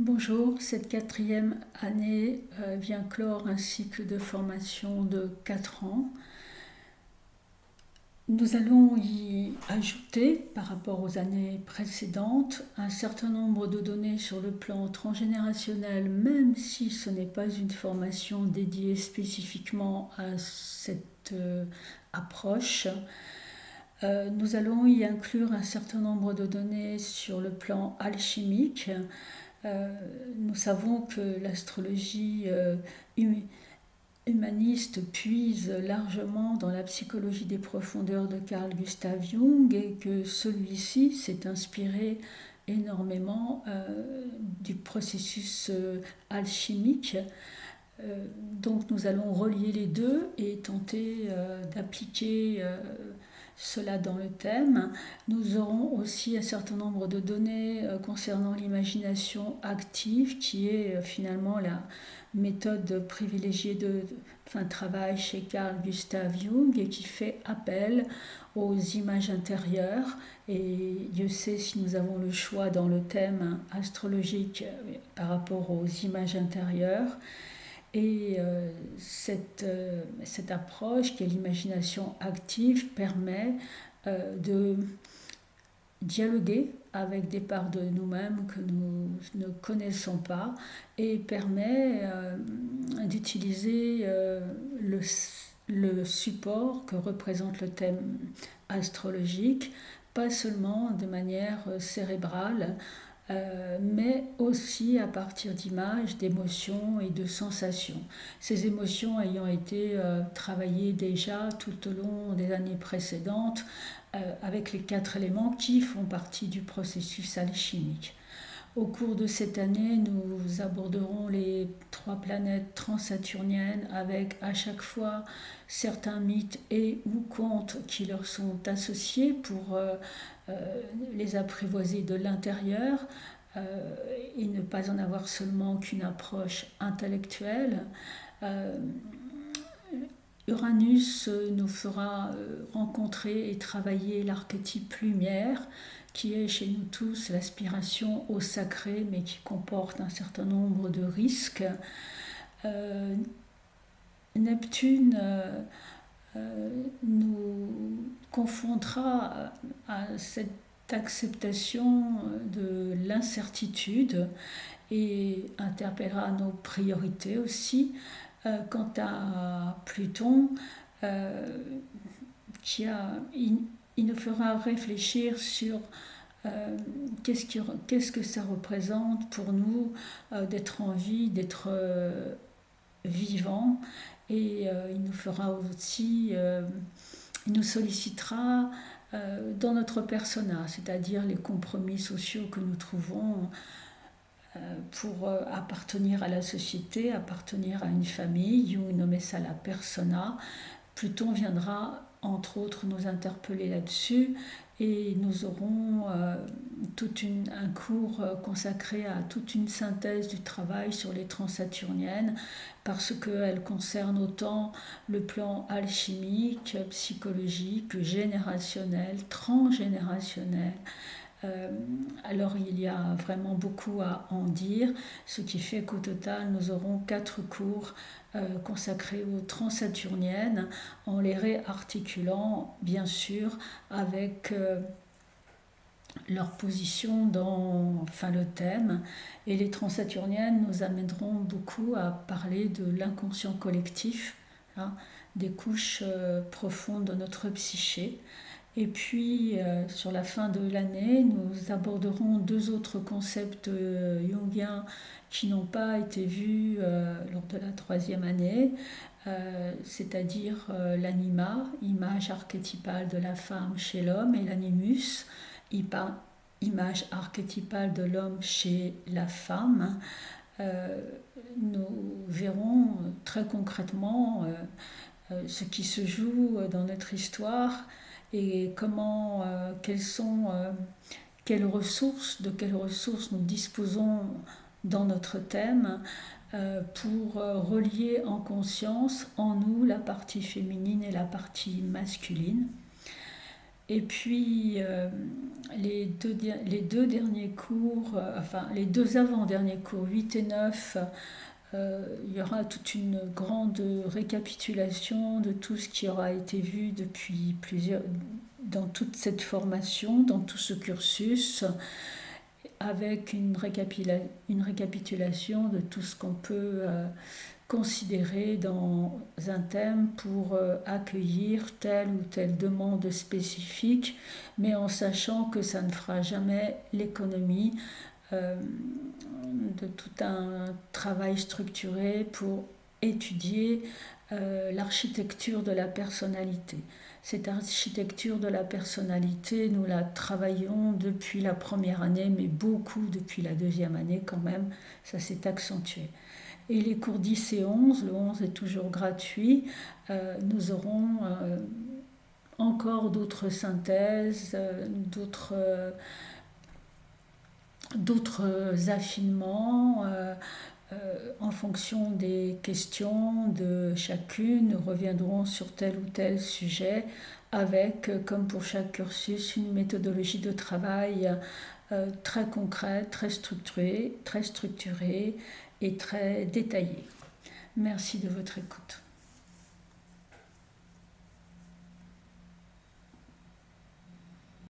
Bonjour, cette quatrième année vient clore un cycle de formation de 4 ans. Nous allons y ajouter, par rapport aux années précédentes, un certain nombre de données sur le plan transgénérationnel, même si ce n'est pas une formation dédiée spécifiquement à cette approche. Nous allons y inclure un certain nombre de données sur le plan alchimique. Nous savons que l'astrologie humaniste puise largement dans la psychologie des profondeurs de Carl Gustav Jung et que celui-ci s'est inspiré énormément du processus alchimique. Donc nous allons relier les deux et tenter d'appliquer cela dans le thème. Nous aurons aussi un certain nombre de données concernant l'imagination active, qui est finalement la méthode privilégiée de travail chez Carl Gustav Jung et qui fait appel aux images intérieures. Et Dieu sait si nous avons le choix dans le thème astrologique par rapport aux images intérieures. Et cette approche, qui est l'imagination active, permet de dialoguer avec des parts de nous-mêmes que nous ne connaissons pas et permet d'utiliser le support que représente le thème astrologique, pas seulement de manière cérébrale, mais aussi à partir d'images, d'émotions et de sensations. Ces émotions ayant été travaillées déjà tout au long des années précédentes avec les 4 éléments qui font partie du processus alchimique. Au cours de cette année, nous aborderons les 3 planètes transsaturniennes avec à chaque fois certains mythes et ou contes qui leur sont associés pour les apprivoiser de l'intérieur et ne pas en avoir seulement qu'une approche intellectuelle. Uranus nous fera rencontrer et travailler l'archétype lumière, qui est chez nous tous l'aspiration au sacré, mais qui comporte un certain nombre de risques. Neptune nous confrontera à cette acceptation de l'incertitude et interpellera nos priorités aussi. Quant à Pluton, il nous fera réfléchir sur qu'est-ce que ça représente pour nous d'être en vie, d'être vivant, et il nous fera aussi, il nous sollicitera dans notre persona, c'est-à-dire les compromis sociaux que nous trouvons pour appartenir à la société, appartenir à une famille. Jung nommait ça la persona. Pluton viendra entre autres nous interpeller là-dessus, et nous aurons un cours consacré à toute une synthèse du travail sur les transsaturniennes, parce qu'elles concernent autant le plan alchimique, psychologique, générationnel, transgénérationnel. Alors il y a vraiment beaucoup à en dire, ce qui fait qu'au total nous aurons 4 cours consacrés aux transsaturniennes, en les réarticulant bien sûr avec leur position dans le thème. Et les transsaturniennes nous amèneront beaucoup à parler de l'inconscient collectif, hein, des couches profondes de notre psyché. Et puis, sur la fin de l'année, nous aborderons 2 autres concepts jungiens qui n'ont pas été vus lors de la 3e année, c'est-à-dire l'anima, image archétypale de la femme chez l'homme, et l'animus, image archétypale de l'homme chez la femme. Nous verrons très concrètement ce qui se joue dans notre histoire et de quelles ressources nous disposons dans notre thème pour relier en conscience en nous la partie féminine et la partie masculine. Et puis les deux derniers cours, enfin les deux avant-derniers cours, 8 et 9, il y aura toute une grande récapitulation de tout ce qui aura été vu depuis dans toute cette formation, dans tout ce cursus, avec une récapitulation de tout ce qu'on peut considérer dans un thème pour accueillir telle ou telle demande spécifique, mais en sachant que ça ne fera jamais l'économie euh, de tout un travail structuré pour étudier l'architecture de la personnalité. Cette architecture de la personnalité, nous la travaillons depuis la première année, mais beaucoup depuis la deuxième année quand même, ça s'est accentué. Et les cours 10 et 11, le 11 est toujours gratuit, nous aurons encore d'autres synthèses, d'autres affinements en fonction des questions de chacune. Nous reviendrons sur tel ou tel sujet avec, comme pour chaque cursus, une méthodologie de travail très concrète, très structurée et très détaillée. Merci de votre écoute.